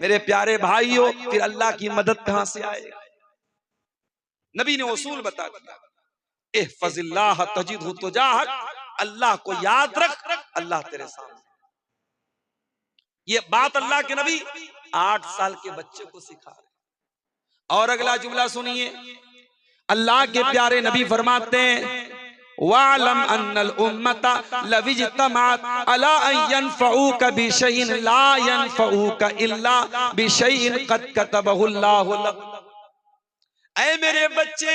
मेरे प्यारे भाइयों, फिर अल्लाह की मदद कहां से आएगी? नबी ने उसूल बता दिया, इहफज़िल्लाह तजिदहु तुजाहक, अल्लाह को याद रख, अल्लाह तेरे सामने। ये बात अल्लाह के नबी 8 साल के बच्चे को सिखा रहे। और अगला जुमला सुनिए, अल्लाह के प्यारे नबी फरमाते हैं, वालम अन्नल उम्मता लविज्तमात अला अन यनफऊका बिशैइन ला यनफऊका इल्ला बिशैइन क़द कतबहुल्लाहु लक। ऐ मेरे बच्चे,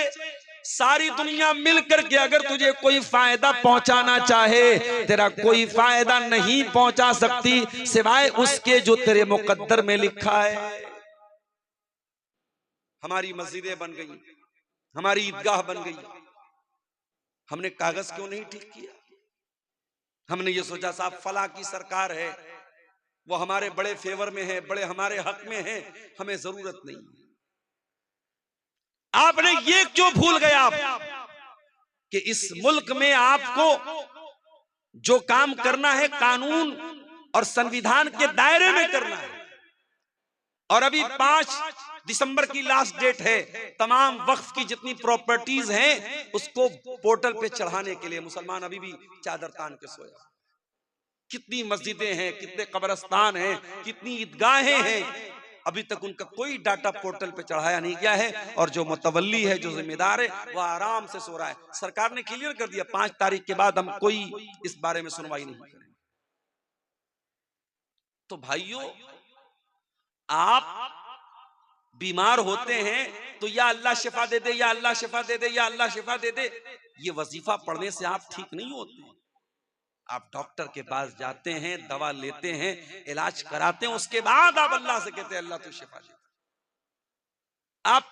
सारी दुनिया मिलकर के अगर तुझे कोई फायदा पहुंचाना चाहे, तेरा कोई फायदा नहीं पहुंचा सकती सिवाय उसके जो तेरे मुकद्दर में लिखा है। हमारी मस्जिदें बन गई, हमारी ईदगाह बन गई, हमने कागज क्यों नहीं ठीक किया? हमने ये सोचा साहब फला की सरकार है, वो हमारे बड़े फेवर में है, बड़े हमारे हक में है, हमें जरूरत नहीं। आपने ये क्यों भूल गए आप कि इस मुल्क में आपको जो काम करना है कानून और संविधान के दायरे में करना है। और अभी 5 दिसंबर की लास्ट डेट है, तमाम वक्फ की जितनी प्रॉपर्टीज हैं उसको पोर्टल पे चढ़ाने के लिए मुसलमान अभी भी चादर तान के सोया। कितनी मस्जिदें हैं, कितने कब्रिस्तान हैं, कितनी ईदगाहें हैं, अभी तक उनका कोई डाटा पोर्टल पे चढ़ाया नहीं गया है। और जो मुतवल्ली है, जो जिम्मेदार है, वह आराम से सो रहा है। सरकार ने क्लियर कर दिया 5 तारीख के बाद हम कोई इस बारे में सुनवाई नहीं करेंगे। तो भाइयों, आप बीमार होते हैं तो या अल्लाह शिफा दे दे, या अल्लाह शिफा दे दे, या अल्लाह शिफा दे दे, ये वजीफा पढ़ने से आप ठीक नहीं होते। आप डॉक्टर के पास जाते हैं, दवा लेते हैं, इलाज कराते हैं, उसके बाद आप अल्लाह से कहते हैं अल्लाह तू शिफा दे। आप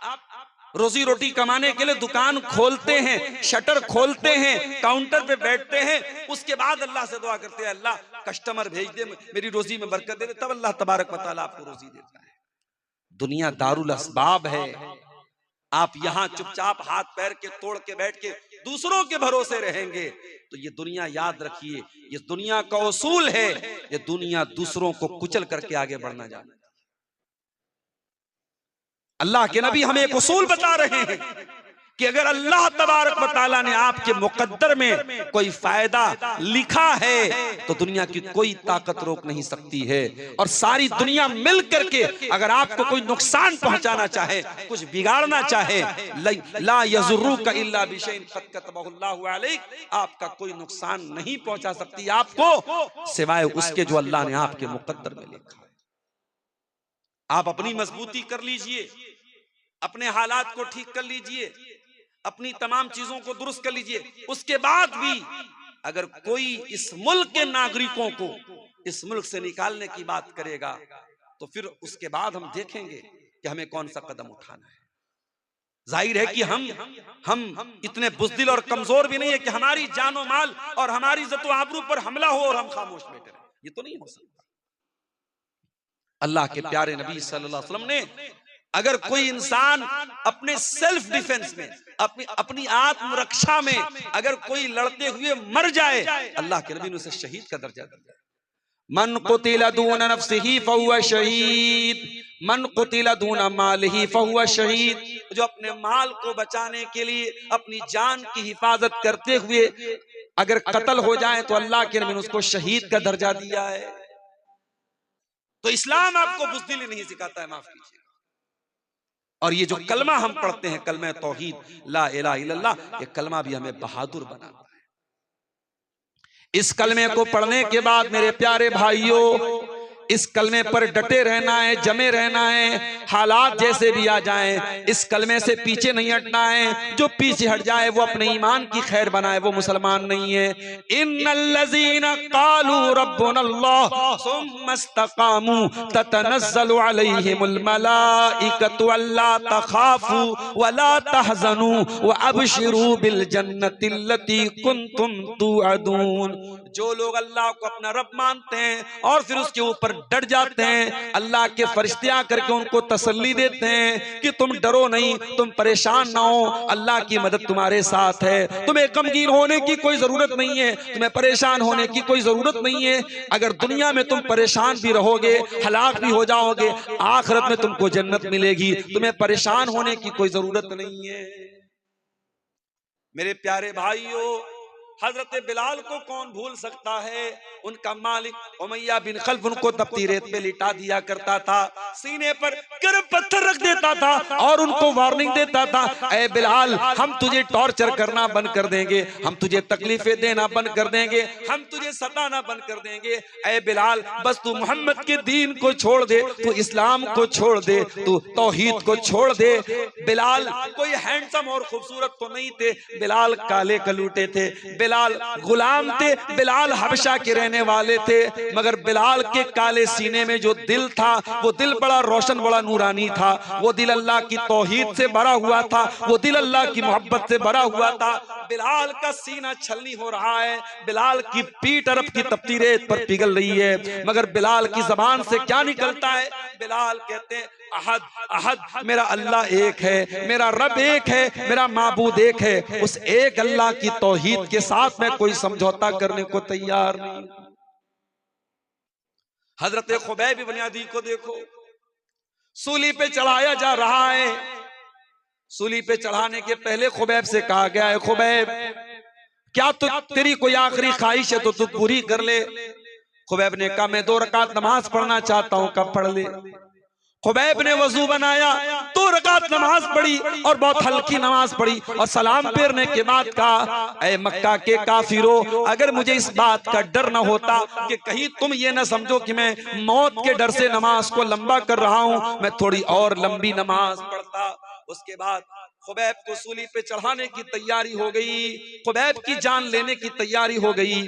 रोजी रोटी कमाने के लिए दुकान खोलते हैं, शटर खोलते हैं, काउंटर पे बैठते हैं, उसके बाद अल्लाह से दुआ करते हैं अल्लाह कस्टमर भेज दे, मेरी रोजी में बरकत दे दे, तब अल्लाह तबारक व तआला आपको रोजी देता है। दुनिया दारुल अस्बाब है। आप यहां चुपचाप हाथ पैर के तोड़ के बैठ के दूसरों के भरोसे रहेंगे तो ये दुनिया, याद रखिए, ये दुनिया का उसूल है, ये दुनिया दूसरों को कुचल करके आगे बढ़ना जानती है। अल्लाह के नबी हमें एक उसूल बता रहे हैं कि अगर अल्लाह तबारक व तआला ने आपके मुकद्दर में कोई फायदा लिखा है तो दुनिया की कोई ताकत रोक नहीं सकती है। और सारी दुनिया मिल करके अगर आपको कोई नुकसान पहुंचाना चाहे, कुछ बिगाड़ना चाहे, ला यज़ुर्रुका इल्ला बिशैइन क़द कतबहुल्लाहु अलैक, आपका कोई नुकसान नहीं पहुंचा सकती आपको सिवाय उसके जो अल्लाह ने आपके मुकद्दर में लिखा है। आप अपनी मजबूती कर लीजिए, अपने हालात को ठीक कर लीजिए, अपनी तमाम चीजों को दुरुस्त कर लीजिए। उसके बाद भी अगर कोई इस मुल्क के नागरिकों को इस मुल्क से निकालने की बात करेगा तो फिर उसके बाद हम देखेंगे कि हमें कौन सा कदम उठाना है। जाहिर है कि हम इतने बुज़दिल और कमजोर भी नहीं है कि हमारी जानो माल और हमारी इज्जत व आबरू पर हमला हो और हम खामोश बैठे रहें, ये तो नहीं हो सकता। अल्लाह के प्यारे नबी सल्लल्लाहु अलैहि वसल्लम ने अगर कोई इंसान अपने सेल्फ डिफेंस में, अपनी आत्मरक्षा में अगर कोई लड़ते हुए मर जाए, अल्लाह के नबी ने उसे शहीद का दर्जा दिया। मन कुतिला दून नफ्सिही फहुवा शहीद, मन कुतिला दून मालिही फहुवा शहीद। जो अपने माल को बचाने के लिए अपनी जान की हिफाजत करते हुए अगर कत्ल हो जाए तो अल्लाह के नबी ने उसको शहीद का दर्जा दिया है। तो इस्लाम आपको बुज़दिली नहीं सिखाता है, माफ कीजिए। और ये जो कलमा हम पढ़ते हैं, कलमा तौहीद, ला इलाहा इल्लल्लाह, ये कलमा भी हमें बहादुर बनाता है। इस कलमे को पढ़ने के बाद मेरे प्यारे भाइयों, इस कलमे पर डटे रहना है, जमे रहना है, हालात जैसे भी आ जाएं, इस कलमे से पीछे नहीं हटना है। जो पीछे हट जाए वो अपने ईमान की खैर बनाए, वो मुसलमान नहीं है। इन्नल्लज़ीना क़ालू रब्बुनल्लाह सुम्मा इस्तक़ामू ततनज़्ज़लु अलैहिमुल मलाइकतु अल्ला तख़ाफ़ू वला तहज़नू व अबशिरू बिल जन्नतिल्लती कुन्तुम तुअदून। जो लोग अल्लाह को अपना रब मानते हैं और फिर उसके ऊपर डर जाते हैं। अल्लाह के फरिश्ते आकर के उनको तसल्ली देते हैं कि तुम डरो नहीं, तुम परेशान ना हो, अल्लाह की मदद तुम्हारे साथ है। तुम्हें गमगीन होने की कोई जरूरत नहीं है, तुम्हें परेशान होने की कोई जरूरत नहीं है। अगर दुनिया में तुम परेशान भी रहोगे, हलाक भी हो जाओगे, आखिरत में तुमको जन्नत मिलेगी। तुम्हें परेशान होने की कोई जरूरत नहीं है। मेरे प्यारे भाइयों, हजरत बिलाल को कौन भूल सकता है। उनका मालिक उमैया बिन खल्फ उनको तपती रेत पे लिटा दिया करता था, सीने पर गर्म पत्थर रख देता था और उनको वार्निंग देता था, ऐ बिलाल हम तुझे टॉर्चर करना बंद कर देंगे, हम तुझे तकलीफें देना बंद कर देंगे, हम तुझे सताना बंद कर देंगे। ऐ बिलाल बस तू मोहम्मद के दीन को छोड़ दे, तू इस्लाम को छोड़ दे, तू तौहीद को छोड़ दे। बिलाल कोई हैंडसम और खूबसूरत तो नहीं थे, बिलाल काले कलूटे थे, बिलाल गुलाम थे, बिलाल हबशा के रहने वाले थे, मगर बिलाल के काले सीने में जो दिल था वो दिल बड़ा रोशन, बड़ा नूरानी था। वो दिल अल्लाह की तौहीद से भरा हुआ था, वो दिल अल्लाह की मोहब्बत से भरा हुआ था। बिलाल का सीना छलनी हो रहा है, बिलाल की पीठ अरब की तपती रेत पर पिघल रही है, मगर बिलाल की जबान से क्या निकलता है? बिलाल कहते हैं अहद अहद, मेरा अल्लाह एक है, मेरा रब एक है, मेरा माबूद एक है। उस एक अल्लाह की तौहीद के साथ मैं कोई समझौता करने को तैयार नहीं। हजरत खुबैब इब्न अदी को देखो, सूली पे चढ़ाया जा रहा है। सूली पे चढ़ाने के पहले खुबैब से कहा गया है, खुबैब क्या तो तेरी कोई आखिरी ख्वाहिश है तो तू पूरी कर ले। खुबैब ने कहा मैं 2 रकात नमाज पढ़ना चाहता हूं, कब पढ़ ले। खुबैब ने वजू बनाया, 2 रकात नमाज पढ़ी और बहुत हल्की नमाज पढ़ी और सलाम फेरने के बाद कहा, ऐ मक्का के काफिरों, अगर मुझे इस बात का डर न होता कि कहीं तुम ये न समझो कि मैं मौत के डर से नमाज को लंबा कर रहा हूं, मैं थोड़ी और लंबी नमाज पढ़ता। उसके बाद खुबैब को सूली पे चढ़ाने की तैयारी हो गई, खुबैब की जान लेने की तैयारी हो गई।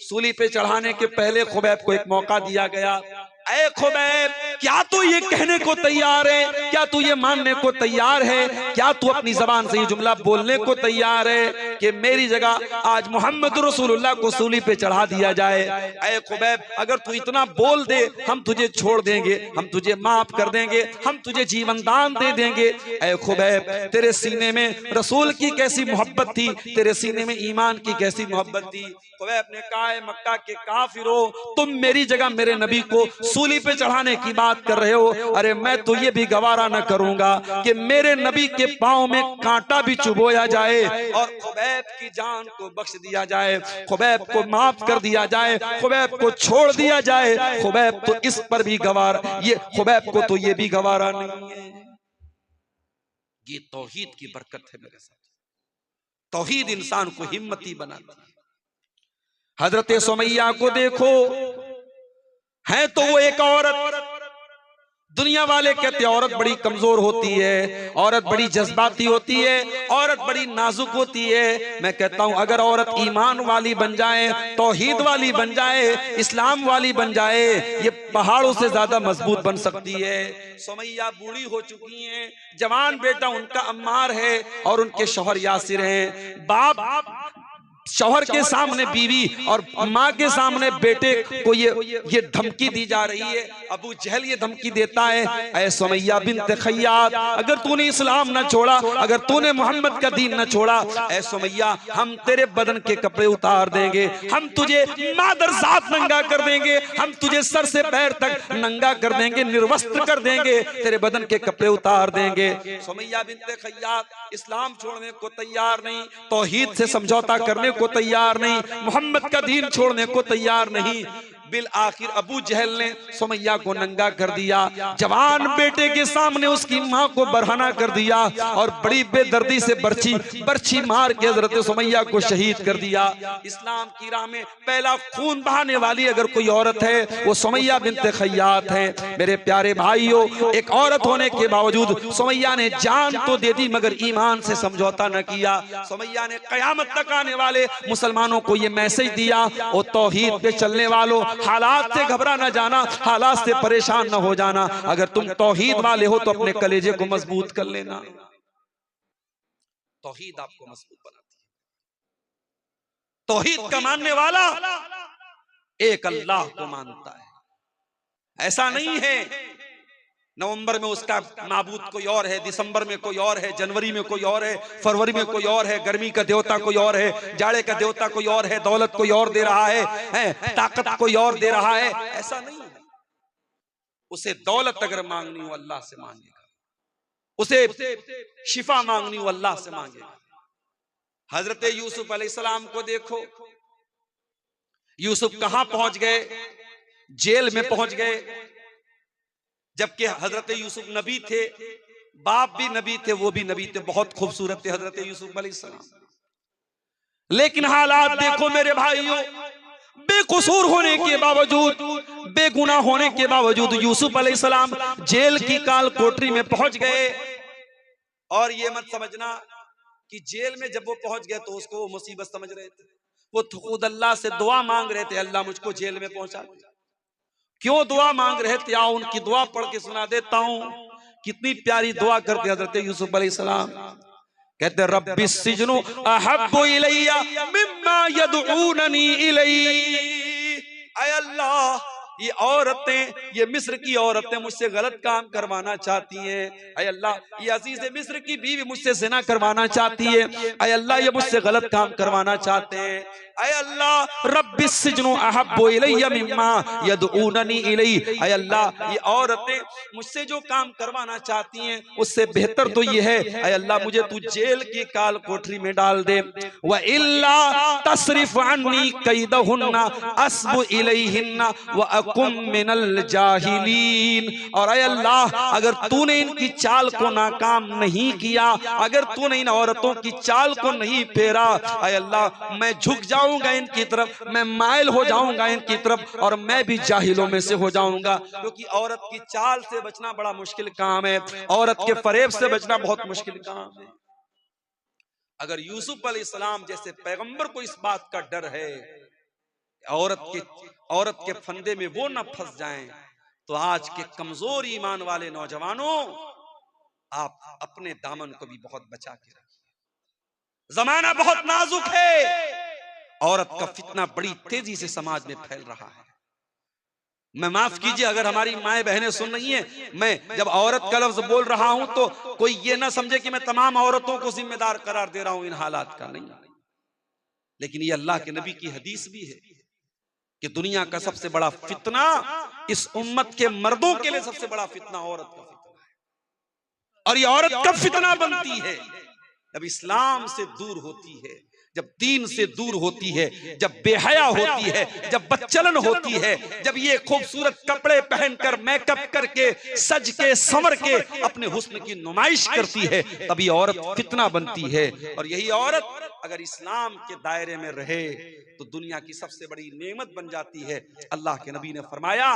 सूली पे चढ़ाने के पहले खुबैब को एक मौका दिया गया, ऐ खुबैब क्या तू ये कहने को तैयार है, क्या तू ये मानने को तैयार है, क्या तू अपनी जबान से ये जुमला बोलने को तैयार है कि मेरी जगह आज मोहम्मद रसूलुल्लाह को सूली पे चढ़ा दिया जाए। ऐ खुबैब अगर तू इतना बोल दे हम तुझे छोड़ देंगे, हम तुझे माफ कर देंगे, हम तुझे जीवन दान दे देंगे। ऐ खुबैब तेरे सीने में रसूल की कैसी मोहब्बत थी, तेरे सीने में ईमान की कैसी मोहब्बत थी। खुबैब ने कहा, मक्का के काफिरों, तुम मेरी जगह मेरे नबी को सूली पे चढ़ाने की बात कर रहे हो, अरे मैं तो ये भी गवारा न करूंगा कि मेरे नबी के पांव में कांटा भी चुभोया जाए और खुबैब की जान को बख्श दिया जाए, खुबैब को माफ कर दिया जाए, खुबैब को छोड़ दिया जाए। खुबैब तो इस पर भी गवारा, ये खुबैब को तो ये भी गवारा नहीं है। ये तौहीद की बरकत है मेरे साथ, तौहीद इंसान को हिम्मती बनाती है। हजरत सुमैया को देखो, है तो वो एक औरत, दुनिया वाले कहते औरत बड़ी कमजोर होती है, औरत बड़ी जज्बाती होती है, औरत बड़ी नाजुक होती है। मैं कहता हूं अगर औरत ईमान वाली बन जाए, तौहीद वाली बन जाए, इस्लाम वाली बन जाए, ये पहाड़ों से ज्यादा मजबूत बन सकती है। सुमैया बूढ़ी हो चुकी हैं, जवान बेटा उनका अम्मार है और उनके शौहर यासिर हैं। बाप शौहर के सामने बीवी और माँ के सामने बेटे को ये धमकी दी जा रही है। अबू जहल ये धमकी देता है, ऐ सुमैया बिन्त खय्यात, अगर तूने इस्लाम न छोड़ा, अगर तूने मोहम्मद का दीन न छोड़ा, ऐ सुमैया हम तेरे बदन के कपड़े उतार देंगे, हम तुझे मादर जात नंगा कर देंगे, हम तुझे सर से पैर तक नंगा कर देंगे, निर्वस्त्र कर देंगे, तेरे बदन के कपड़े उतार देंगे। सुमैया बिन्त खय्यात इस्लाम छोड़ने को तैयार नहीं, तौहीद से समझौता करने को तैयार नहीं, मोहम्मद का दीन छोड़ने को तैयार नहीं। बिल आखिर अबू जहल ने सुमैया को नंगा कर दिया, जवान बेटे के सामने उसकी मां को बरहना कर दिया और बड़ी बेदर्दी से बर्छी मार के हजरत सुमैया को शहीद कर दिया। इस्लाम की राह में पहला खून बहाने वाली अगर कोई औरत है वो सुमैया बिन्त खय्यात है। मेरे प्यारे भाइयों, एक औरत होने के बावजूद सुमैया ने जान तो दे दी मगर ईमान से समझौता न किया। सुमैया ने कयामत तक आने वाले मुसलमानों को ये मैसेज दिया, ओ तौहीद पे चलने वालों, हालात से घबरा न जाना, हालात से परेशान न हो जाना, अगर तुम तौहीद वाले हो तो अपने कलेजे को मजबूत कर लेना। तौहीद आपको मजबूत बनाती है। तौहीद का मानने वाला एक अल्लाह को मानता है, ऐसा नहीं है। नवंबर में उसका माबूद कोई और है, दिसंबर में कोई और है, जनवरी में कोई और है, फरवरी में कोई और है, गर्मी का देवता कोई और है, जाड़े का देवता कोई और है, दौलत कोई और दे रहा है, ताकत कोई और दे रहा है। ऐसा नहीं है। उसे दौलत अगर मांगनी हो अल्लाह से मांगेगा, उसे शिफा मांगनी हो अल्लाह से मांगेगा। हजरत यूसुफ अलैहिस्सलाम को देखो, यूसुफ कहां पहुंच गए? जेल में पहुंच गए। जबकि हजरत यूसुफ नबी थे, बाप भी नबी थे, वो भी नबी थे, बहुत खूबसूरत थे हजरत यूसुफ अलैहिस्सलाम। लेकिन हालात देखो मेरे भाइयों, बेकसूर होने के बावजूद, बेगुनाह होने के बावजूद यूसुफ अलैहिस्सलाम जेल की काल कोठरी में पहुंच गए। और ये मत समझना कि जेल में जब वो पहुंच गए तो उसको वो मुसीबत समझ रहे थे। वो खुद अल्लाह से दुआ मांग रहे थे, अल्लाह मुझको जेल में पहुंचा दे। क्यों दुआ मांग रहे थे? आओ उनकी दुआ पढ़ के सुना देता हूं। कितनी प्यारी दुआ करते हजरत यूसुफ अलैहिस्सलाम। कहते रब्बिस सिजनु अहब्बु इलैया मिम्मा यदऊननी इलैहि। ऐ अल्लाह, ये औरतें, ये मिस्र की औरतें मुझसे गलत काम करवाना चाहती हैं। ऐ अल्लाह, ये अजीज मिस्र की बीवी मुझसे ज़िना करवाना चाहती है। ऐ अल्लाह, ये मुझसे गलत काम करवाना चाहते हैं। ऐ अल्लाह, रब्बिस सिजनु अहब्बु इलैया मिम्मा यदऊननी इलैहि। ऐ अल्लाह, ये औरतें मुझसे जो काम करवाना चाहती हैं उससे बेहतर तो ये है, ऐ अल्लाह मुझे तू जेल की काल कोठरी में डाल दे। व इल्ला तसरिफ अन्नी कैदहुन्ना अस्बु इलैहिन्ना व अकुम मिनल जाहिलीन। और ऐ अल्लाह, अगर तूने इनकी चाल को नाकाम नहीं किया, अगर तूने इन औरतों की चाल को नहीं फेरा, ऐ अल्लाह मैं झुक जाऊंगा इनकी तरफ, मैं माइल हो जाऊंगा इनकी तरफ, और मैं भी जाहिलों में से हो जाऊंगा। क्योंकि औरत की चाल से बचना बड़ा मुश्किल काम है, औरत के फरेब से बचना बहुत मुश्किल काम है। अगर यूसुफ अलैहिस्सलाम जैसे पैगंबर को इस बात का डर है औरत के फंदे में वो न फंस जाएं, तो आज के कमजोर ईमान वाले नौजवानों, आप अपने दामन को भी बहुत बचा के रखिए। जमाना बहुत नाजुक है, औरत का फितना बड़ी तेजी से समाज में फैल रहा है। मैं माफ कीजिए अगर हमारी माएं बहनें सुन रही हैं, मैं जब औरत का लफ्ज बोल रहा हूं तो कोई ये ना समझे कि मैं तमाम औरतों को जिम्मेदार करार दे रहा हूं इन हालात का, नहीं। लेकिन ये अल्लाह के नबी की हदीस भी है कि दुनिया का सबसे बड़ा फितना, इस उम्मत के मर्दों के लिए सबसे बड़ा फितना औरत का फितना है। और ये औरत कब फितना बनती है? जब इस्लाम से दूर होती है, जब दीन से दूर होती है, जब बेहया होती है, जब बदचलन होती है, जब ये खूबसूरत कपड़े पहनकर मेकअप करके सज के संवर के अपने हुस्न की नुमाइश करती है, तभी औरत फितना बनती है। और यही औरत अगर इस्लाम के दायरे में रहे तो दुनिया की सबसे बड़ी नेमत बन जाती है। अल्लाह के नबी ने फरमाया,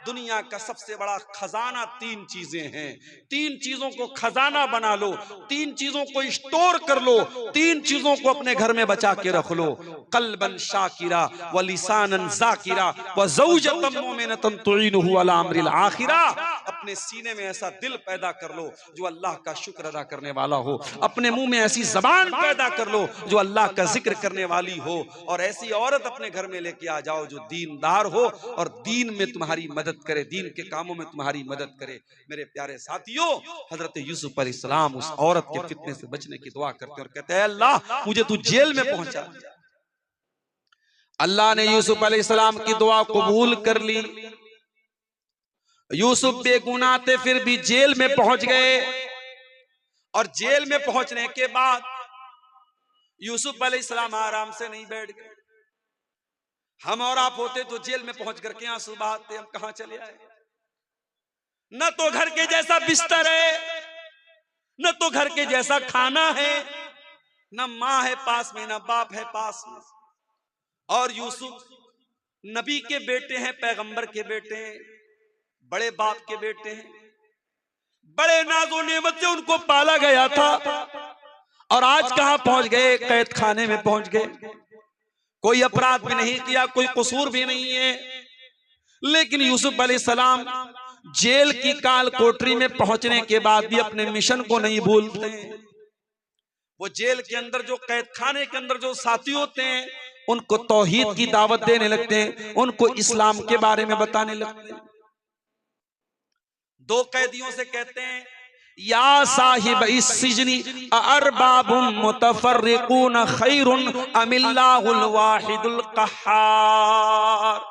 दुनिया का सबसे बड़ा खजाना तीन चीजें हैं। तीन चीजों को खजाना बना लो, तीन चीजों को स्टोर कर लो, तीन चीजों को अपने घर में बचा के रख लो। कल्बन शाकिरा व लिसानन जाकिरा व ज़ौजतन मुमिनतन तुईनुहु अला अम्रिल आखिरा। अपने सीने में ऐसा दिल पैदा कर लो जो अल्लाह का शुक्र अदा करने वाला हो। अपने मुंह में ऐसी जबान पैदा कर लो जो अल्लाह का जिक्र करने वाली हो। और ऐसी औरत अपने घर में लेके आ जाओ जो दीनदार हो और दीन में तुम्हारी मदद करे, दीन के कामों में तुम्हारी मदद करे। मेरे प्यारे साथियों, हजरत यूसुफ अलैहिस्सलाम उस औरत के फितने से बचने की दुआ करते और कहते हैं, अल्लाह मुझे तू जेल में पहुंचा दिया। अल्लाह ने यूसुफ अलैहिस्सलाम की दुआ कबूल कर ली। यूसुफ बेगुनाह थे, फिर भी जेल में पहुंच गए। और जेल में पहुंचने के बाद यूसुफ अलैहिस्सलाम आराम से नहीं बैठ गए। हम और आप होते तो जेल में पहुंच करके आंसू बहाते, हम कहां चले आए। न तो घर के जैसा बिस्तर है, न तो घर के जैसा खाना है, न माँ है पास में, न बाप है पास में। और यूसुफ नबी के बेटे हैं, पैगंबर के बेटे हैं, बड़े बाप के बेटे हैं, बड़े नाज़ो नेमत से उनको पाला गया था। और आज कहां पहुंच गए? कैद खाने में पहुंच गए। कोई अपराध भी नहीं किया, कोई कसूर भी नहीं है, लेकिन यूसुफ अलैहिस्सलाम जेल की काल कोठरी में पहुंचने के बाद भी अपने मिशन को नहीं भूलते। वो जेल के अंदर जो कैद खाने के अंदर जो साथी होते हैं उनको तौहीद की दावत देने लगते हैं, उनको इस्लाम के बारे में बताने लगते हैं। दो कैदियों से कहते हैं, या साहिब इस सिजनी अरबाबुम मुतफर्रिकून खैरुन अमिल्लाहुल वाहिदुल कहार।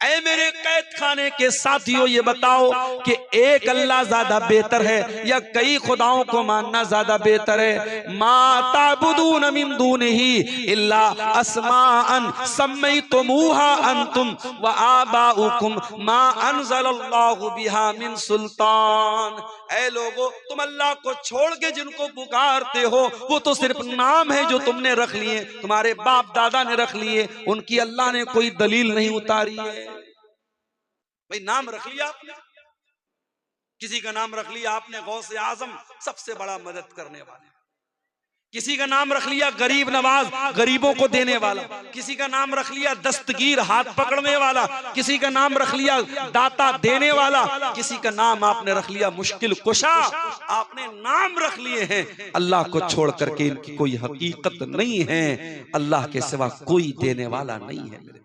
ऐ मेरे कैद खाने के साथियों, ये बताओ कि एक अल्लाह ज्यादा बेहतर है या कई खुदाओं को मानना ज्यादा बेहतर है? मा ताबुदून मिन दूनिही इल्ला अस्माअन सम्मैतुमूहा अंतुम व आबाउकुम मा अनज़लल्लाहु बिहा मिन सुल्तान। ऐ लोगो, तुम अल्लाह को छोड़ के जिनको पुकारते हो वो तो सिर्फ नाम है जो तुमने रख लिए, तुम्हारे बाप दादा ने रख लिए, उनकी अल्लाह ने कोई दलील नहीं उतारी है। भाई नाम रख लिया आपने, किसी का नाम रख लिया आपने गौसे आजम, सबसे बड़ा मदद करने वाले, किसी का नाम रख लिया गरीब नवाज, गरीबों को देने वाला, किसी का नाम रख लिया दस्तगीर, हाथ पकड़ने वाला, किसी का नाम रख लिया दाता देने वाला, किसी का नाम आपने रख लिया मुश्किल कुशा। आपने नाम रख लिए हैं, अल्लाह को छोड़ करके इनकी कोई हकीकत नहीं है, अल्लाह के सिवा कोई देने वाला नहीं है मेरे।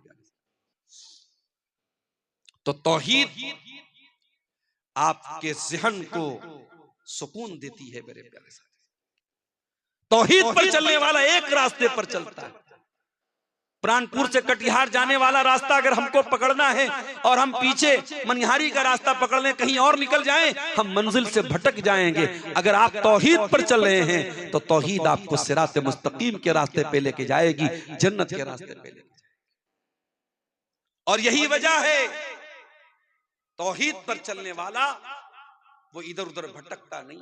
तो तौहीद आपके ज़हन को सुकून देती है मेरे प्यारे साथी। तौहीद पर चलने वाला एक रास्ते पर चलता है। प्राणपुर से कटिहार जाने वाला रास्ता अगर हमको पकड़ना है और हम पीछे मनिहारी का रास्ता पकड़ लें, कहीं और निकल जाएं, हम मंजिल से भटक जाएंगे। अगर आप तौहीद पर चल रहे हैं तो तौहीद आपको सिरात मुस्तकीम के रास्ते पे लेके जाएगी, जन्नत के रास्ते पे लेके जाएगी। और यही वजह है तौहीद पर चलने वाला वो इधर उधर भटकता नहीं,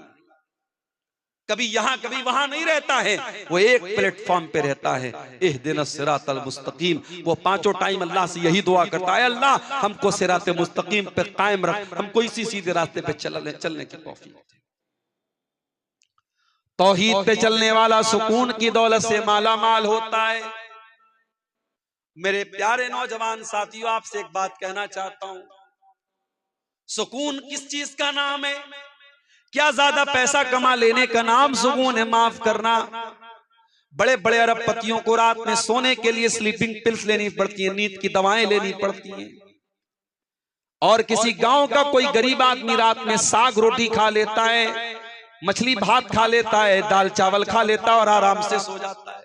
कभी यहां कभी वहां नहीं रहता है, वो एक प्लेटफॉर्म पे रहता है। इहदिनस सिरातल मुस्तकीम। वो पांचों टाइम अल्लाह से यही दुआ करता है, अल्लाह हमको सिरात मुस्तकीम पे कायम रख, हमको इसी सीधे रास्ते पे चलने की तौफीक दे। तौहीद पे चलने वाला सुकून की दौलत से माला माल होता है। मेरे प्यारे नौजवान साथियों, आपसे एक बात कहना चाहता हूं, सुकून किस चीज का नाम है? क्या ज्यादा पैसा कमा लेने का नाम सुकून है? माफ करना, बड़े बड़े अरबपतियों को रात में सोने के लिए स्लीपिंग पिल्स लेनी पड़ती है, नींद की दवाएं लेनी पड़ती हैं। और किसी गांव का कोई गरीब आदमी रात में साग रोटी खा लेता है, मछली भात खा लेता है, दाल चावल खा लेता है और आराम से सो जाता है।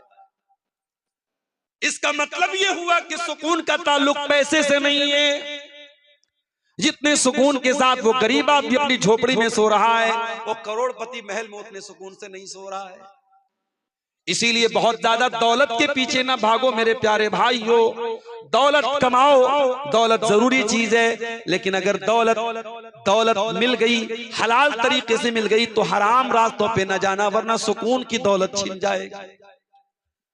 इसका मतलब यह हुआ कि सुकून का ताल्लुक पैसे से नहीं है। जितने सुकून के साथ वो गरीब आदमी अपनी झोपड़ी में सो रहा है, वो करोड़पति महल में उतने सुकून से नहीं सो रहा है। इसीलिए बहुत ज्यादा दौलत के पीछे ना भागो मेरे प्यारे भाइयों। दौलत कमाओ, दौलत जरूरी चीज है, लेकिन अगर दौलत मिल गई, हलाल तरीके से मिल गई, तो हराम रास्तों पे न जाना, वरना सुकून की दौलत छिन जाएगी।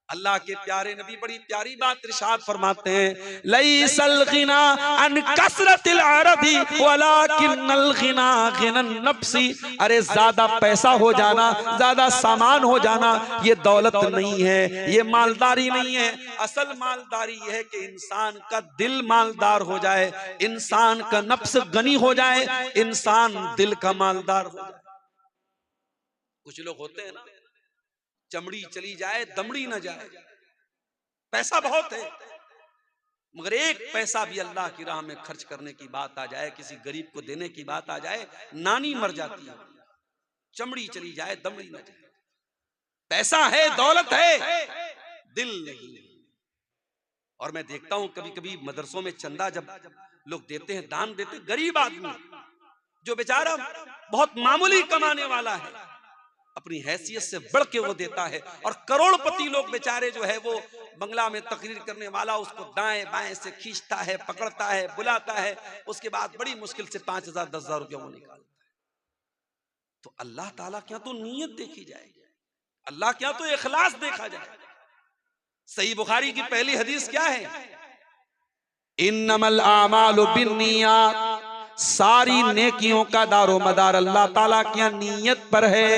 अल्लाह के प्यारे नबी बड़ी प्यारी बात इरशाद फरमाते हैं, लैसल गिना अन कसरतिल अरबी वलाकिन्नल गिना गिनन नफ्सी। अरे ज्यादा पैसा हो जाना, ज्यादा सामान हो जाना, ये दौलत नहीं है, ये मालदारी नहीं है। असल मालदारी यह है कि इंसान का दिल मालदार हो जाए, इंसान का नफ्स गनी हो जाए, इंसान दिल का मालदार हो जाए। कुछ लोग होते हैं ना, चमड़ी चली जाए दमड़ी न जाए, पैसा बहुत है, मगर एक पैसा भी अल्लाह की राह में खर्च करने की बात आ जाए, किसी गरीब को देने की बात आ जाए, नानी मर जाती है। चमड़ी चली जाए दमड़ी न जाए। पैसा है, दौलत है, दिल नहीं। और मैं देखता हूं कभी कभी मदरसों में चंदा जब लोग देते हैं, दान देते, गरीब आदमी जो बेचारा बहुत मामूली कमाने वाला है, अपनी हैसियत से बढ़ के वो देता है। और करोड़पति लोग बेचारे जो है, वो बंगला में तकरीर करने वाला उसको दाएं बाएं से खींचता है, पकड़ता है, बुलाता है, उसके बाद बड़ी मुश्किल से 5,000 10,000 रुपया वो निकालता है। तो अल्लाह ताला क्या तो नीयत देखी जाए, अल्लाह क्या तो इखलास देखा जाए। सही बुखारी की पहली हदीस क्या है? इन्नमल आमालु बिन्नियात। सारी नेकियों का दारो मदार अल्लाह ताला की नीयत पर है।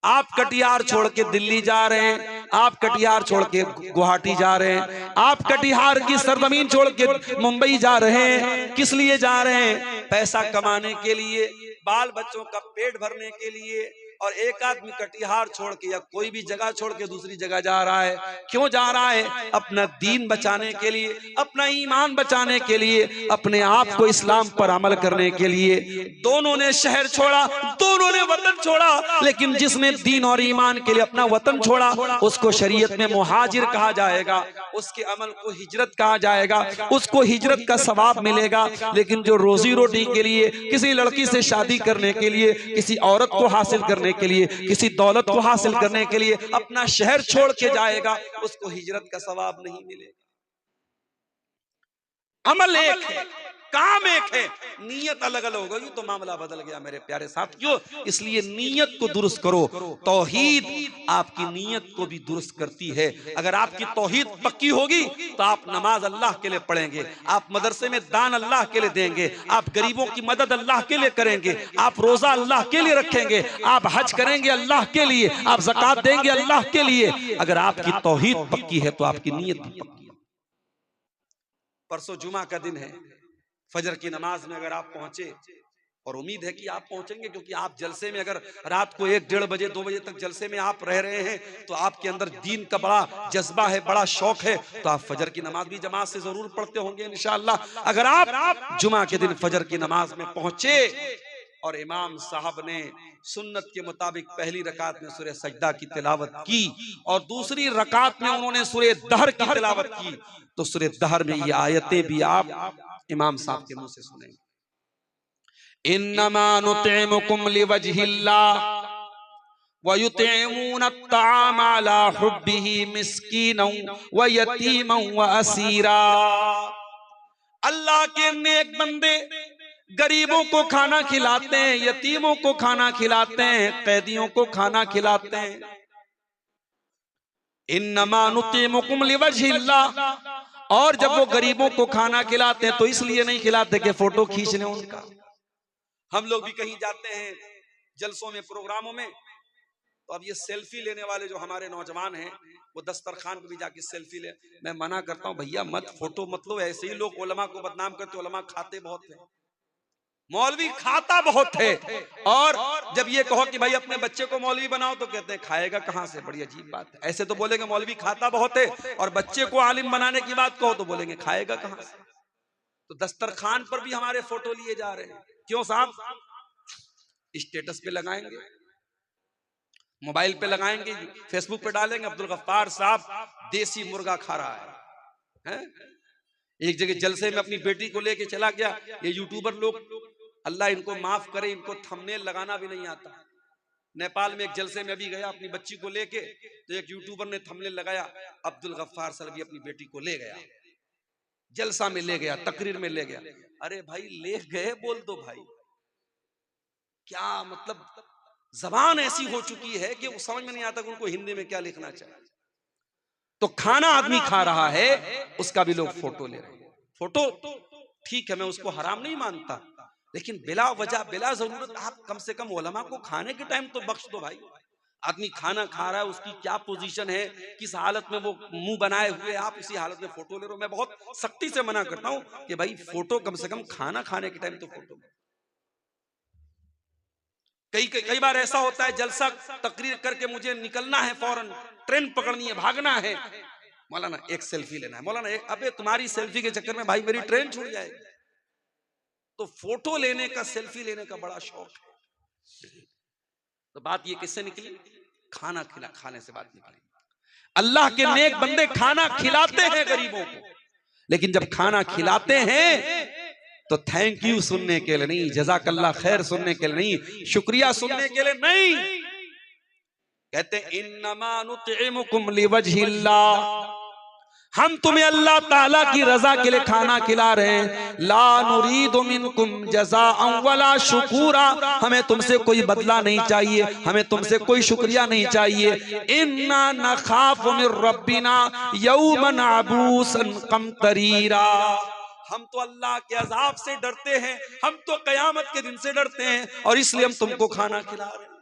आप कटिहार छोड़ के दिल्ली जा रहे हैं, आप कटिहार छोड़ के गुवाहाटी जा रहे हैं, आप कटिहार की सरजमीन छोड़ के मुंबई जा रहे हैं, किस लिए जा रहे हैं? पैसा कमाने के लिए, बाल बच्चों का पेट भरने के लिए, और एक आदमी कटिहार छोड़ के या कोई भी जगह छोड़ के दूसरी जगह जा रहा है, क्यों जा रहा है? अपना दीन बचाने के लिए, अपना ईमान बचाने के लिए, अपने आप को इस्लाम पर अमल करने के लिए। दोनों ने शहर छोड़ा, दोनों ने वतन छोड़ा, लेकिन जिसने दीन और ईमान के लिए अपना वतन छोड़ा उसको शरीयत में मुहाजिर कहा जाएगा, उसके अमल को हिजरत कहा जाएगा, उसको हिजरत का सवाब मिलेगा। लेकिन जो रोजी रोटी के लिए, किसी लड़की से शादी करने के लिए, किसी औरत को हासिल करने के लिए, किसी दौलत को हासिल करने के लिए अपना शहर छोड़ के जाएगा, उसको हिजरत का सवाब नहीं मिलेगा। अमल एक है, काम एक है, नीयत अलग अलग हो गई तो मामला बदल गया मेरे प्यारे साथियों। इसलिए नीयत को दुरुस्त करो। तौहीद आपकी नीयत को भी दुरुस्त करती है। अगर आपकी तौहीद पक्की होगी तो आप नमाज अल्लाह के लिए पढ़ेंगे, आप मदरसे में दान अल्लाह के लिए देंगे, आप गरीबों की मदद अल्लाह के लिए करेंगे, आप रोजा अल्लाह के लिए रखेंगे, आप हज करेंगे अल्लाह के लिए, आप ज़कात देंगे अल्लाह के लिए। अगर आपकी तौहीद पक्की है तो आपकी नीयत भी पक्की है। परसों जुमा का दिन है, फजर की नमाज में अगर आप पहुंचे, और उम्मीद है कि आप पहुंचेंगे, क्योंकि आप जलसे में अगर रात को 1-1:30 बजे 2 बजे तक जलसे में आप रह रहे हैं तो आपके अंदर दीन का बड़ा जज्बा है, बड़ा शौक है, तो आप फजर की नमाज भी जमात से जरूर पढ़ते होंगे इंशाअल्लाह। अगर आप जुमा के दिन फजर की नमाज में पहुंचे और इमाम साहब ने सुन्नत के मुताबिक पहली रकात में सूरह सजदा की तिलावत की और दूसरी रकात में उन्होंने सूरह दहर की तिलावत की, तो सूरह दहर में ये आयतें भी आप इमाम साहब के मुंह से सुनेंगे। इन्नमा नुतिमुकुम लिवजहिल्लाह व युतिमूना अत्ताम अला हुब्बिही मिस्कीनन व यतीमन व असीरा। अल्लाह के नेक बंदे गरीबों को खाना खिलाते हैं, यतीमों को खाना खिलाते हैं, कैदियों को खाना खिलाते हैं। इन्नमा नुतिमुकुम लिवजहिल्लाह। और जब वो गरीबों को खाना खिलाते हैं तो इसलिए नहीं खिलाते कि फोटो खींच लें उनका। हम लोग भी कहीं जाते हैं जलसों में, प्रोग्रामों में, तो अब ये सेल्फी लेने वाले जो हमारे नौजवान हैं वो दस्तरखान पे भी जाके सेल्फी ले। मैं मना करता हूं, भैया मत फोटो मत लो। ऐसे ही लोग उलमा को बदनाम करते, उलमा खाते बहुत हैं, मौलवी खाता बहुत है। और जब ये कहो कि भाई अपने बच्चे को मौलवी बनाओ तो कहते हैं खाएगा कहां से। बड़ी अजीब बात है। ऐसे तो बोलेंगे मौलवी खाता बहुत है, और बच्चे को आलिम बनाने की बात कहो तो बोलेंगे खाएगा कहां से। तो दस्तरखान पर भी हमारे फोटो लिए जा रहे हैं। क्यों साहब? स्टेटस पे लगाएंगे, मोबाइल पे लगाएंगे, फेसबुक पे डालेंगे अब्दुल गफ्फार साहब देसी मुर्गा खा रहा है। एक जगह जलसे में अपनी बेटी को लेके चला गया। ये यूट्यूबर लोग, अल्लाह इनको माफ करे, इनको थंबनेल लगाना भी नहीं आता। नेपाल में एक जलसे में अभी गया अपनी बच्ची को लेके, तो एक यूट्यूबर ने थंबनेल लगाया, अब्दुल गफ्फार सलवी अपनी बेटी को ले गया, जलसा में ले गया, तकरीर में ले गया। अरे भाई ले गए बोल दो भाई, क्या मतलब जबान ऐसी हो चुकी है कि वो समझ में नहीं आता कि उनको हिंदी में क्या लिखना चाहिए। तो खाना आदमी खा रहा है, उसका भी लोग फोटो ले रहे हैं। फोटो ठीक है, मैं उसको हराम नहीं मानता, लेकिन बिला वजह बिला जरूरत आप कम से कम उलमा को खाने के टाइम तो बख्श दो भाई। आदमी खाना खा रहा है, उसकी क्या पोजीशन है, किस हालत में वो मुंह बनाए हुए, आप उसी हालत में फोटो ले रहे हो। मैं बहुत सख्ती से मना करता हूं कि भाई फोटो कम से कम खाना खाने के टाइम तो फोटो। कई बार ऐसा होता है जलसा तकरीर करके मुझे निकलना है, फौरन ट्रेन पकड़नी है, भागना है, मौलाना एक सेल्फी लेना है, मौलाना एक। अबे तुम्हारी सेल्फी के चक्कर में भाई मेरी ट्रेन छूट जाएगी। तो फोटो लेने का, सेल्फी लेने का बड़ा शौक है। तो बात ये किससे निकली? खाने से बात निकली। अल्लाह के नेक बंदे खाना खिलाते हैं गरीबों को, लेकिन जब खाना खिलाते हैं तो थैंक यू सुनने के लिए नहीं, जज़ाकल्लाह खैर सुनने के लिए नहीं, शुक्रिया सुनने के लिए नहीं। कहते इन्नमा नुतिमुकुम लिवजहिल्लाह, हम तुम्हें अल्लाह ताला की रजा के लिए खाना खिला रहे हैं। ला नुरीदु मिनकुम जज़ाअन वला शुकूरा, हमें तुमसे कोई बदला नहीं चाहिए, हमें तुमसे कोई शुक्रिया नहीं चाहिए। इन्ना नखाफु मिर रब्बिना यौमन अबूसन कमतरीरा, हम तो अल्लाह के अजाब से डरते हैं, हम तो कयामत के दिन से डरते हैं, और इसलिए हम तुमको खाना खिला रहे हैं।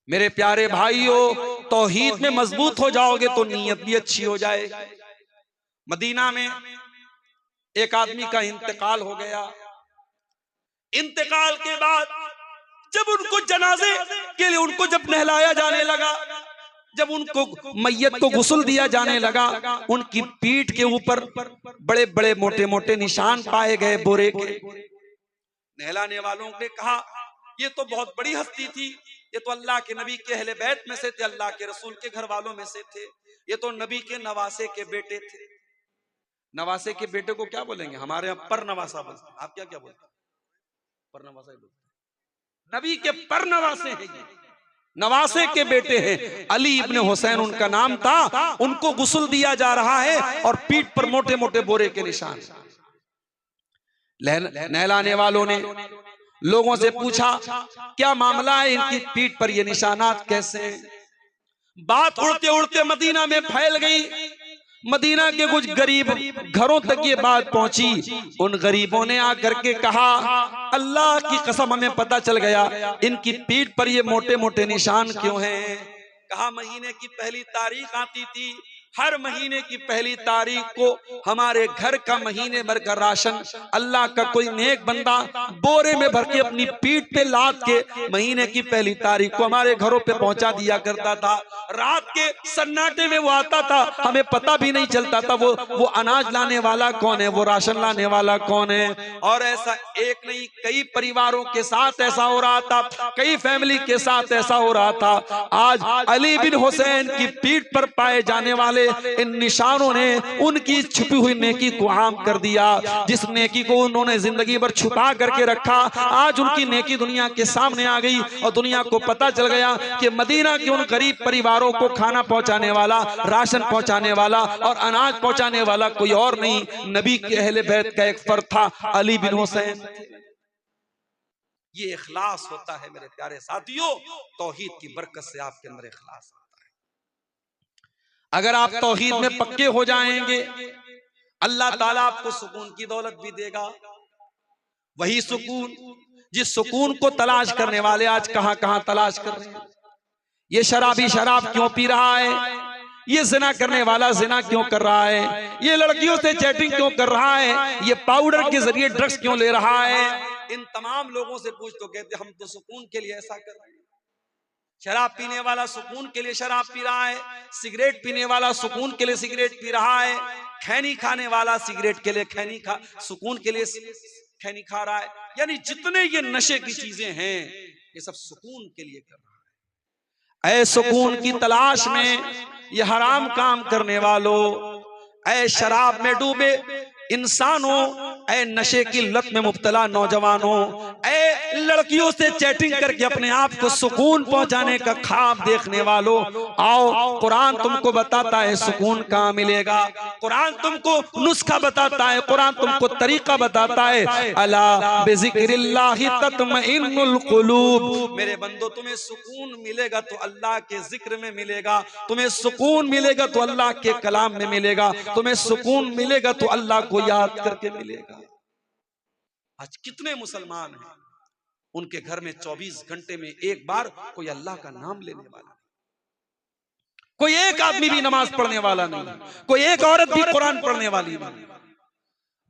मेरे प्यारे भाइयों, तौहीद में मजबूत हो जाओगे तो नीयत भी अच्छी हो जाएगी। मदीना में एक आदमी का इंतकाल हो गया। इंतकाल के बाद जब उनको जनाजे के लिए उनको जब नहलाया जाने लगा, जब उनको मैयत को गुस्ल दिया जाने लगा, उनकी पीठ के ऊपर बड़े बड़े मोटे मोटे निशान पाए गए बोरे के। नहलाने वालों ने कहा ये तो बहुत बड़ी हस्ती थी, ये तो अल्लाह के नबी के अहले बैत में से थे, अल्लाह के रसूल के घर वालों में से थे, ये तो नबी के नवासे के बेटे थे। नवासे के बेटे को क्या बोलेंगे? हमारे यहाँ पर नवासा बोलते हैं, आप क्या क्या बोलते हैं? पर नवासा ही बोलते हैं। नबी के पर नवासे हैं, ये नवासे के बेटे हैं। अली इब्ने हुसैन उनका नाम था। उनको गुस्ल दिया जा रहा है और पीठ पर मोटे मोटे बोरे के निशान। नहलाने वालों ने लोगों से पूछा क्या मामला है, इनकी पीठ पर ये निशानात कैसे हैं? बात उड़ते उड़ते मदीना में फैल गई। मदीना के कुछ गरीब घरों तक ये बात पहुंची। उन गरीबों ने आकर के कहा अल्लाह की कसम हमें पता चल गया इनकी पीठ पर ये मोटे मोटे निशान क्यों हैं। कहा महीने की पहली तारीख आती थी, हर महीने की पहली तारीख को हमारे घर का महीने भर का राशन अल्लाह का कोई नेक बंदा बोरे में भर के अपनी पीठ पे लाद के महीने की पहली तारीख को हमारे घरों पे पहुंचा दिया करता था। रात के सन्नाटे में वो आता था, हमें पता भी नहीं चलता था वो अनाज लाने वाला कौन है, वो राशन लाने वाला कौन है। और ऐसा एक नहीं कई परिवारों के साथ ऐसा हो रहा था, कई फैमिली के साथ ऐसा हो रहा था। आज अली बिन हुसैन की पीठ पर पाए जाने वाले इन निशानों ने उनकी छुपी हुई नेकी को आम कर दिया। जिस नेकी को उन्होंने जिंदगी भर छुपा करके रखा, आज उनकी नेकी दुनिया के सामने आ गई और दुनिया को पता चल गया कि मदीना के उन गरीब परिवारों को खाना पहुंचाने वाला, राशन पहुंचाने वाला और अनाज पहुंचाने वाला कोई और नहीं, नबी के अहले बैत का एक फर्द था, अली बिन हुसैन। ये इखलास होता है मेरे प्यारे साथियों, तौहीद की बरकत से आपके अंदर इखलास आता है। अगर आप तौहीद में पक्के हो जाएंगे, अल्लाह ताला आपको सुकून की दौलत भी देगा। वही सुकून जिस सुकून को तलाश करने वाले आज कहां कहां तलाश कर रहे हैं। ये शराबी शराब क्यों पी रहा है, ये जिना करने वाला जिना क्यों कर रहा है, ये लड़कियों से चैटिंग क्यों कर रहा है, ये पाउडर के जरिए ड्रग्स क्यों ले रहा है। इन तमाम लोगों से पूछ तो कहते हम तो सुकून के लिए ऐसा कर रहे हैं। शराब पीने वाला सुकून के लिए शराब पी रहा है, सिगरेट पीने वाला सुकून के लिए सिगरेट पी रहा है, खैनी खाने वाला सिगरेट के लिए सुकून के लिए खैनी खा रहा है। यानी जितने ये नशे की चीजें हैं ये सब सुकून के लिए कर रहा है। ऐ सुकून की तलाश में ये हराम काम करने वालों, ऐ शराब में डूबे इंसानों, ऐ नशे की लत में मुब्तला नौजवानों, ऐ लड़कियों से चैटिंग करके अपने आप को सुकून पहुंचाने का ख्वाब देखने वालों, आओ कुरान तुमको बताता है सुकून कहाँ मिलेगा। कुरान तुमको नुस्खा बताता है, कुरान तुमको तरीका बताता है। अला बिज़िक्रिल्लाहि तत्मइन्नुल कुलूब। मेरे बंदो तुम्हें सुकून मिलेगा तो अल्लाह के जिक्र में मिलेगा, तुम्हें सुकून मिलेगा तो अल्लाह के कलाम में मिलेगा, तुम्हें सुकून मिलेगा तो अल्लाह को याद करके मिलेगा। आज कितने मुसलमान हैं उनके घर में 24 घंटे में एक बार कोई अल्लाह का नाम लेने वाला, कोई एक आदमी भी नमाज पढ़ने वाला नहीं, कोई एक औरत भी कुरान पढ़ने वाली नहीं।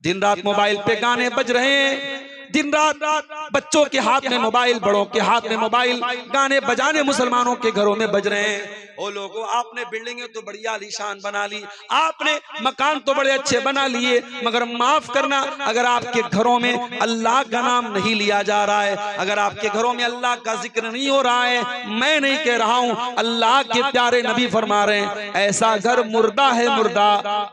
दिन रात मोबाइल पे गाने बज रहे हैं, दिन रात बच्चों के हाथ में मोबाइल, बड़ों के हाथ में मोबाइल, गाने बजाने मुसलमानों के घरों में बज रहे हैं। ओ लोगों, आपने बिल्डिंगें तो बड़ी आलीशान बना ली, आपने मकान तो बड़े अच्छे बना लिए, मगर माफ करना अगर आपके घरों में अल्लाह का नाम नहीं लिया जा रहा है, अगर आपके घरों में अल्लाह का जिक्र नहीं हो रहा है, मैं नहीं कह रहा हूं, अल्लाह के प्यारे नबी फरमा रहे हैं ऐसा घर मुर्दा है, मुर्दा।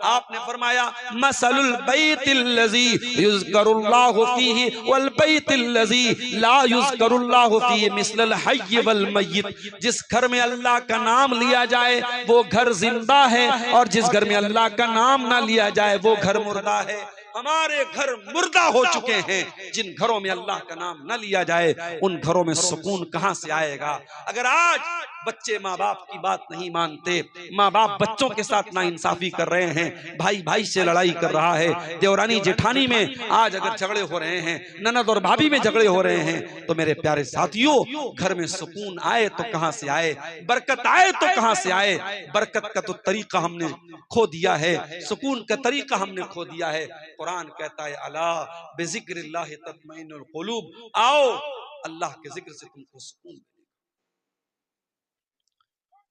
आपने फरमाया मसलुल बैतिल्लज़ी युज़करुल्लाहु फीही वल बैतिल्लज़ी ला युज़करुल्लाहु फीही मिस्लल हय्य वल मय्यित। जिस घर में अल्लाह का नाम लिया जाए वो घर जिंदा है, और जिस घर में अल्लाह का नाम ना लिया जाए वो घर मुर्दा है। हमारे घर मुर्दा हो चुके हैं। जिन घरों में अल्लाह का नाम न लिया जाए उन घरों में सुकून कहां से आएगा। अगर आज बच्चे माँ बाप की बात नहीं मानते, माँ बाप बच्चों के साथ नाइंसाफी कर रहे हैं, भाई भाई से लड़ाई कर रहा है, देवरानी जेठानी में आज अगर झगड़े हो रहे हैं, ननद और भाभी में झगड़े हो रहे हैं, तो मेरे प्यारे साथियों घर में सुकून आए तो कहां से आए, बरकत आए तो कहां से आए। बरकत का तो तरीका हमने खो दिया है, सुकून का तरीका हमने खो दिया है। कुरान कहता है अला बिज़िक्रिल्लाहि तत्मइन्नुल कुलूब, आओ अल्लाह के जिक्र से तुमको सुकून मिलेगा।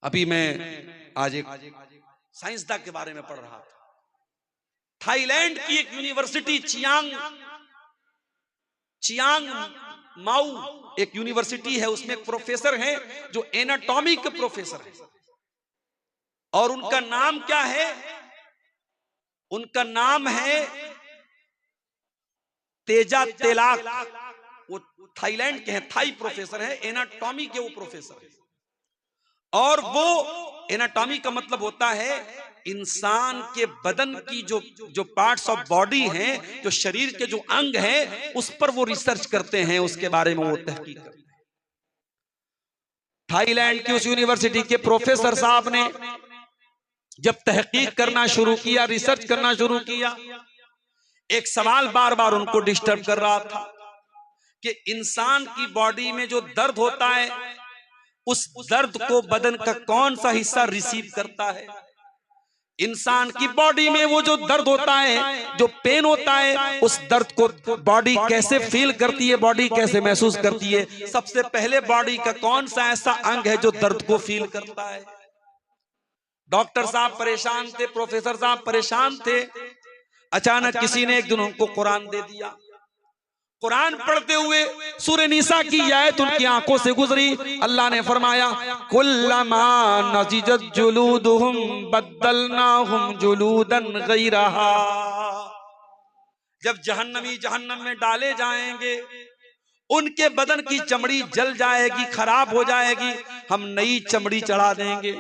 अभी मैं आज एक साइंसदान के बारे में पढ़ रहा था। थाईलैंड की एक यूनिवर्सिटी चियांग माऊ एक यूनिवर्सिटी है, उसमें एक प्रोफेसर हैं जो एनाटॉमी के प्रोफेसर हैं, और उनका नाम क्या है? उनका नाम है तेजा तेलाक। वो थाईलैंड के हैं, थाई प्रोफेसर है, एनाटॉमी के वो प्रोफेसर है। और वो एनाटॉमी का मतलब होता है इंसान के बदन की जो पार्ट्स ऑफ बॉडी हैं, जो शरीर के जो अंग हैं, उस पर वो रिसर्च करते हैं, उसके बारे में वो तहकीक करते हैं। थाईलैंड की उस यूनिवर्सिटी के प्रोफेसर साहब ने जब तहकीक करना शुरू किया, रिसर्च करना शुरू किया, एक सवाल बार बार उनको डिस्टर्ब कर रहा था कि इंसान की बॉडी में जो दर्द होता है, उस दर्द को बदन का कौन सा हिस्सा रिसीव करता है? इंसान की बॉडी में वो जो दर्द होता है, जो पेन होता है, उस दर्द को बॉडी कैसे फील करती है, बॉडी कैसे महसूस करती है? सबसे पहले बॉडी का कौन सा ऐसा अंग है जो दर्द को फील करता है? डॉक्टर साहब परेशान थे, प्रोफेसर साहब परेशान थे। अचानक किसी ने एक दिन उनको कुरान दे दिया। कुरान पढ़ते हुए सूरह निसा की आयत उनकी आंखों से गुजरी। अल्लाह ने फरमाया, कुल्लमा नज़िजत जुलूदुहुम बद्दलनाहुम जुलूदन गैरहा। जब जहन्नमी जहन्नम में डाले जाएंगे, उनके बदन की चमड़ी जल जाएगी, खराब हो जाएगी, हम नई चमड़ी चढ़ा देंगे,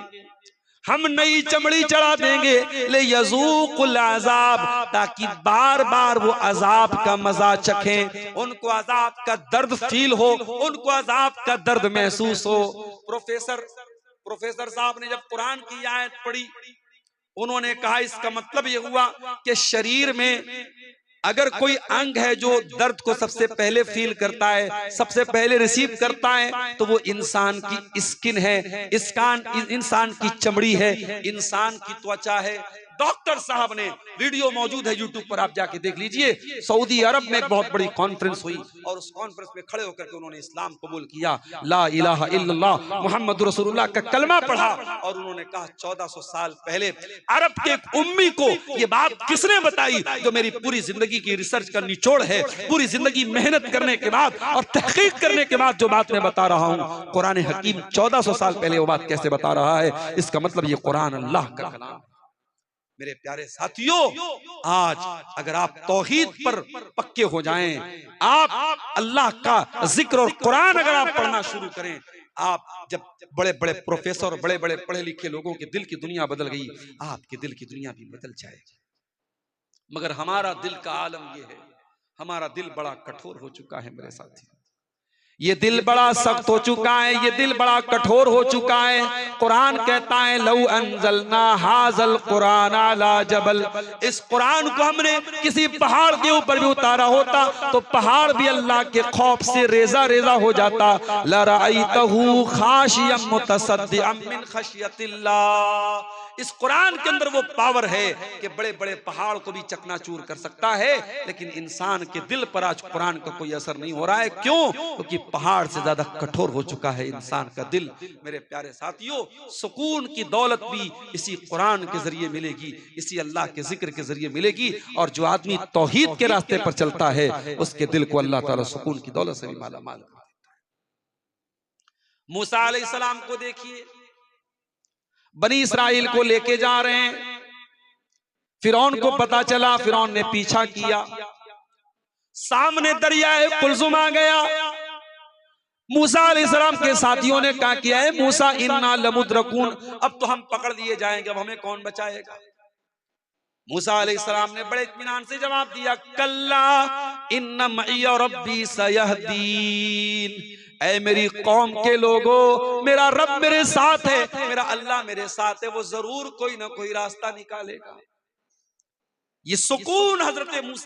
हम नई चमड़ी चढ़ा देंगे। ले यज़ूक़ुल अज़ाब, ताकि बार बार वो अजाब का मजा चखें, उनको अजाब का दर्द फील हो, उनको अजाब का दर्द महसूस हो। प्रोफेसर साहब ने जब कुरान की आयत पढ़ी, उन्होंने कहा इसका मतलब ये हुआ कि शरीर में अगर कोई अंग है जो दर्द को सबसे पहले फील करता है, सबसे पहले रिसीव करता है, तो वो इंसान की स्किन है, इंसान की चमड़ी है, इंसान की त्वचा है। डॉक्टर साहब ने, वीडियो मौजूद है यूट्यूब पर, आप जाके देख लीजिए। सऊदी अरब में एक बहुत बड़ी कॉन्फ्रेंस हुई और उस कॉन्फ्रेंस में खड़े होकर के उन्होंने इस्लाम कबूल किया, ला इलाहा इल्लल्लाह मुहम्मद रसूलुल्लाह का कलमा पढ़ा, और उन्होंने कहा 1400 साल पहले अरब के एक उम्मी को ये बात किसने बताई जो मेरी पूरी जिंदगी की रिसर्च का निचोड़ है, पूरी जिंदगी मेहनत करने के बाद और तहकीक करने के बाद जो बात मैं बता रहा हूँ, कुरान हकीम 1400 साल पहले वो बात कैसे बता रहा है? इसका मतलब ये कुरान अल्लाह का कलाम। मेरे प्यारे साथियों, आज अगर आप तौहीद पर पक्के हो जाएं, आप अल्लाह का जिक्र और कुरान अगर आप पढ़ना शुरू करें, आप जब बड़े बड़े प्रोफेसर और बड़े बड़े पढ़े लिखे लोगों के दिल की दुनिया बदल गई, आपके दिल की दुनिया भी बदल जाएगी। मगर हमारा दिल का आलम यह है, हमारा दिल बड़ा कठोर हो चुका है मेरे साथी। ये दिल बड़ा सख्त हो चुका है, ये दिल बड़ा कठोर हो चुका है। कुरान कहता है, लौ अंज़लना हाज़ल कुरान अला जबल, इस कुरान को हमने किसी पहाड़ के ऊपर भी उतारा होता तो पहाड़ भी अल्लाह के खौफ से रेजा रेजा हो जाता। लरअयतहु खाशियम मुतसद्दिअम मिन खशियतिल्लाह। इस कुरान के अंदर वो पावर है कि बड़े बड़े पहाड़ को भी चकनाचूर कर सकता है, लेकिन इंसान के दिल पर आज कुरान का कोई असर नहीं हो रहा है। क्यों? क्योंकि पहाड़ से ज्यादा कठोर हो चुका है इंसान का दिल। मेरे प्यारे साथियों, सुकून की दौलत भी इसी कुरान के जरिए मिलेगी, इसी अल्लाह के जिक्र के जरिए मिलेगी। और जो आदमी तौहीद के रास्ते पर चलता है, उसके दिल को अल्लाह ताला सुकून की दौलत से भी माला माल कर देता है। मूसा अलैहिस्सलाम को देखिए, बनी इस्राइल को लेके जा रहे हैं, फिरौन को पता चला, फिरौन ने पीछा किया, सामने दरियाए कुलजुम आ गया। मूसा अलैहिस्सलाम के साथियों ने क्या किया है, मूसा इन्ना लमुद्रकून, अब तो हम पकड़ लिए जाएंगे, अब हमें कौन बचाएगा? मूसा अलैहिस्सलाम ने बड़े इत्मीनान से जवाब दिया, कल्ला इन्ना मइया रब्बी सयहदीन, ऐ मेरी कौम के लोगों, मेरा रब मेरे साथ है, मेरा अल्लाह मेरे साथ है, वो जरूर कोई ना कोई रास्ता निकालेगा। ये सुकून हजरत मूसा